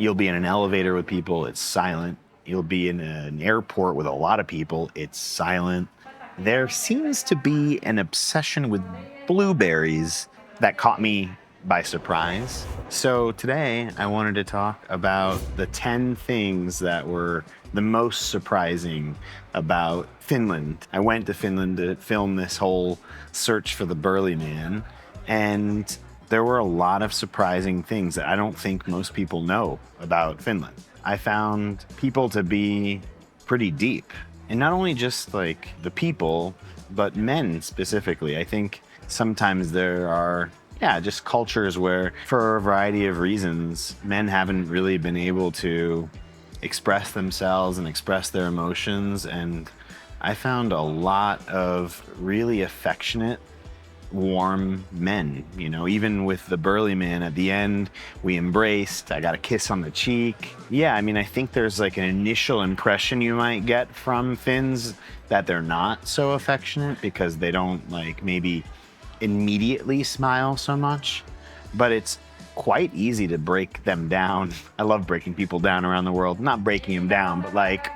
You'll be in an elevator with people, it's silent. You'll be in an airport with a lot of people, it's silent. There seems to be an obsession with blueberries that caught me by surprise. So today I wanted to talk about the 10 things that were the most surprising about Finland. I went to Finland to film this whole search for the burly man, and there were a lot of surprising things that I don't think most people know about Finland. I found people to be pretty deep. And not only just like the people, but men specifically. I think sometimes there are, just cultures where, for a variety of reasons, men haven't really been able to express themselves and express their emotions. And I found a lot of really affectionate, warm men, even with the burly man at the end, we embraced, I got a kiss on the cheek. I think there's like an initial impression you might get from Finns that they're not so affectionate because they don't like maybe immediately smile so much, but it's quite easy to break them down. I love breaking people down around the world, not breaking them down, but like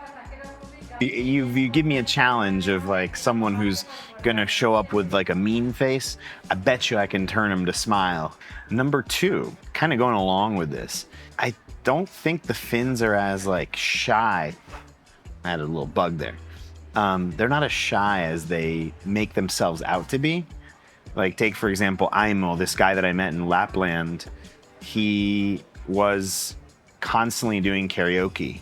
you give me a challenge of like someone who's gonna show up with like a mean face, I bet you I can turn them to smile. Number two, kind of going along with this, I don't think the Finns are as like shy. I had a little bug there. They're not as shy as they make themselves out to be. Like take for example, Aimo, this guy that I met in Lapland, he was constantly doing karaoke.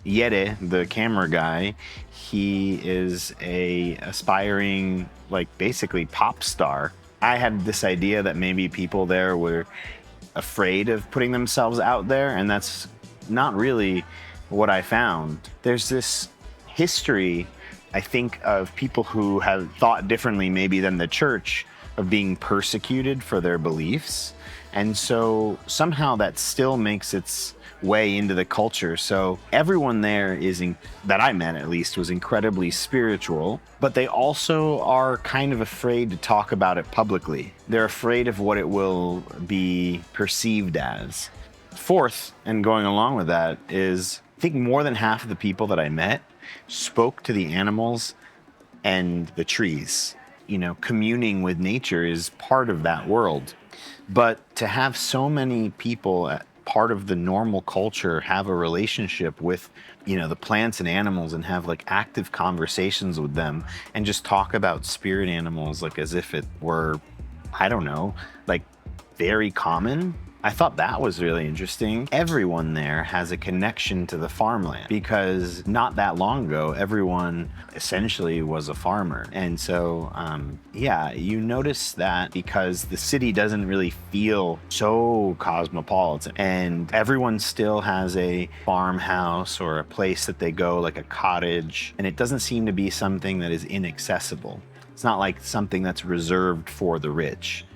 Jere, the camera guy, he is a aspiring, like basically pop star. I had this idea that maybe people there were afraid of putting themselves out there, and that's not really what I found. There's this history, I think, of people who have thought differently maybe than the church of being persecuted for their beliefs. And so somehow that still makes its way into the culture. So everyone there that I met at least, was incredibly spiritual, but they also are kind of afraid to talk about it publicly. They're afraid of what it will be perceived as. Fourth, and going along with that, is I think more than half of the people that I met spoke to the animals and the trees. Communing with nature is part of that world. But to have so many people part of the normal culture have a relationship with, the plants and animals and have like active conversations with them and just talk about spirit animals like as if it were, I don't know, like very common. I thought that was really interesting. Everyone there has a connection to the farmland because not that long ago, everyone essentially was a farmer. And so, you notice that because the city doesn't really feel so cosmopolitan and everyone still has a farmhouse or a place that they go, like a cottage, and it doesn't seem to be something that is inaccessible. It's not like something that's reserved for the rich,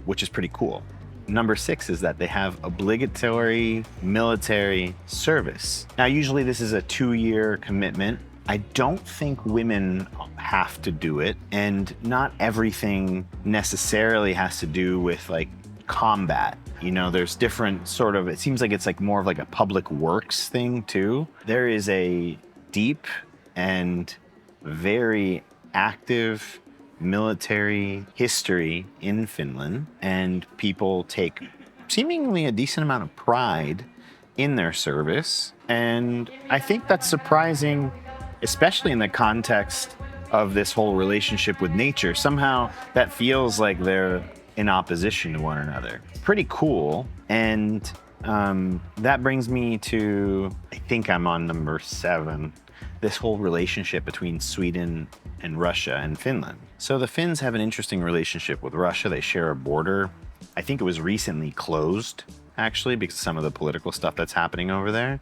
which is pretty cool. Number 6 is that they have obligatory military service. Now, usually this is a 2-year commitment. I don't think women have to do it, and not everything necessarily has to do with like combat. There's different it seems like it's like more of like a public works thing too. There is a deep and very active military history in Finland, and people take seemingly a decent amount of pride in their service. And I think that's surprising, especially in the context of this whole relationship with nature. Somehow that feels like they're in opposition to one another. Pretty cool. And that brings me to, I think I'm on number 7, this whole relationship between Sweden and Russia and Finland. So the Finns have an interesting relationship with Russia. They share a border. I think it was recently closed, actually, because of some of the political stuff that's happening over there.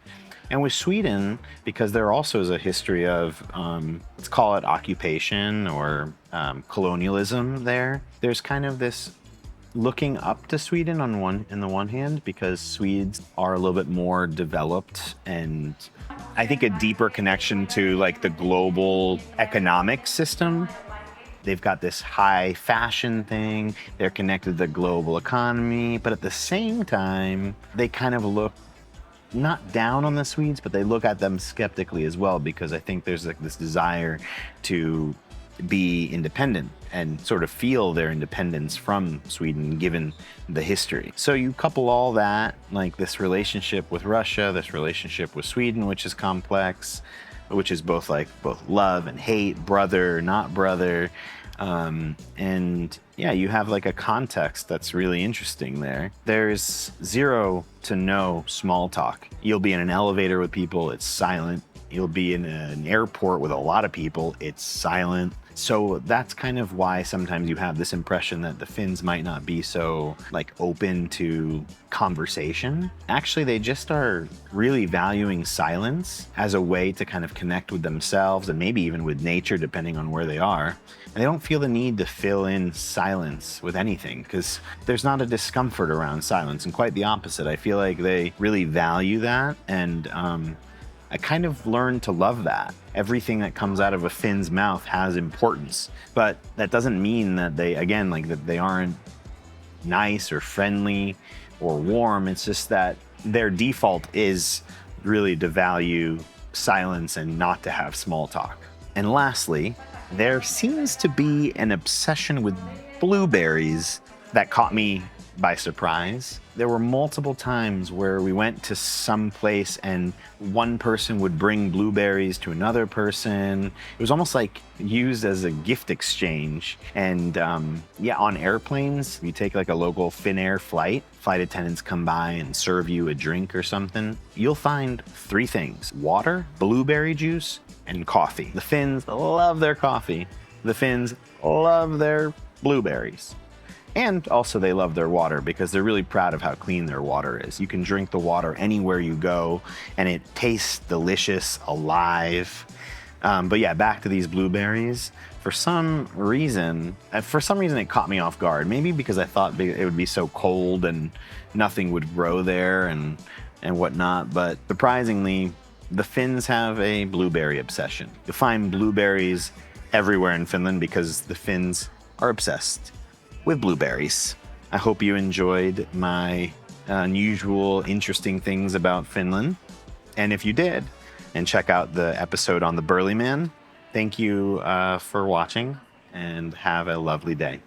And with Sweden, because there also is a history of, let's call it occupation or colonialism there, there's kind of this looking up to Sweden in the one hand, because Swedes are a little bit more developed and I think a deeper connection to like the global economic system. They've got this high fashion thing. They're connected to the global economy, but at the same time, they kind of look not down on the Swedes, but they look at them skeptically as well, because I think there's like this desire to be independent and sort of feel their independence from Sweden given the history. So you couple all that, like this relationship with Russia, this relationship with Sweden, which is complex, which is both love and hate, brother, not brother. And yeah, you have like a context that's really interesting there. There's zero to no small talk. You'll be in an elevator with people, it's silent. You'll be in an airport with a lot of people, it's silent. So that's kind of why sometimes you have this impression that the Finns might not be so like open to conversation. Actually, they just are really valuing silence as a way to kind of connect with themselves and maybe even with nature, depending on where they are. And they don't feel the need to fill in silence with anything because there's not a discomfort around silence, and quite the opposite. I feel like they really value that, and I kind of learned to love that. Everything that comes out of a Finn's mouth has importance, but that doesn't mean that they aren't nice or friendly or warm. It's just that their default is really to value silence and not to have small talk. And lastly, there seems to be an obsession with blueberries that caught me by surprise. There were multiple times where we went to some place and one person would bring blueberries to another person. It was almost like used as a gift exchange. And on airplanes, you take like a local Finnair flight attendants come by and serve you a drink or something. You'll find three things: water, blueberry juice, and coffee. The Finns love their coffee. The Finns love their blueberries. And also they love their water because they're really proud of how clean their water is. You can drink the water anywhere you go and it tastes delicious, alive. But yeah, back to these blueberries. For some reason it caught me off guard. Maybe because I thought it would be so cold and nothing would grow there and whatnot. But surprisingly, the Finns have a blueberry obsession. You'll find blueberries everywhere in Finland because the Finns are obsessed with blueberries. I hope you enjoyed my unusual, interesting things about Finland. And if you did, and check out the episode on the Burly Man, thank you for watching and have a lovely day.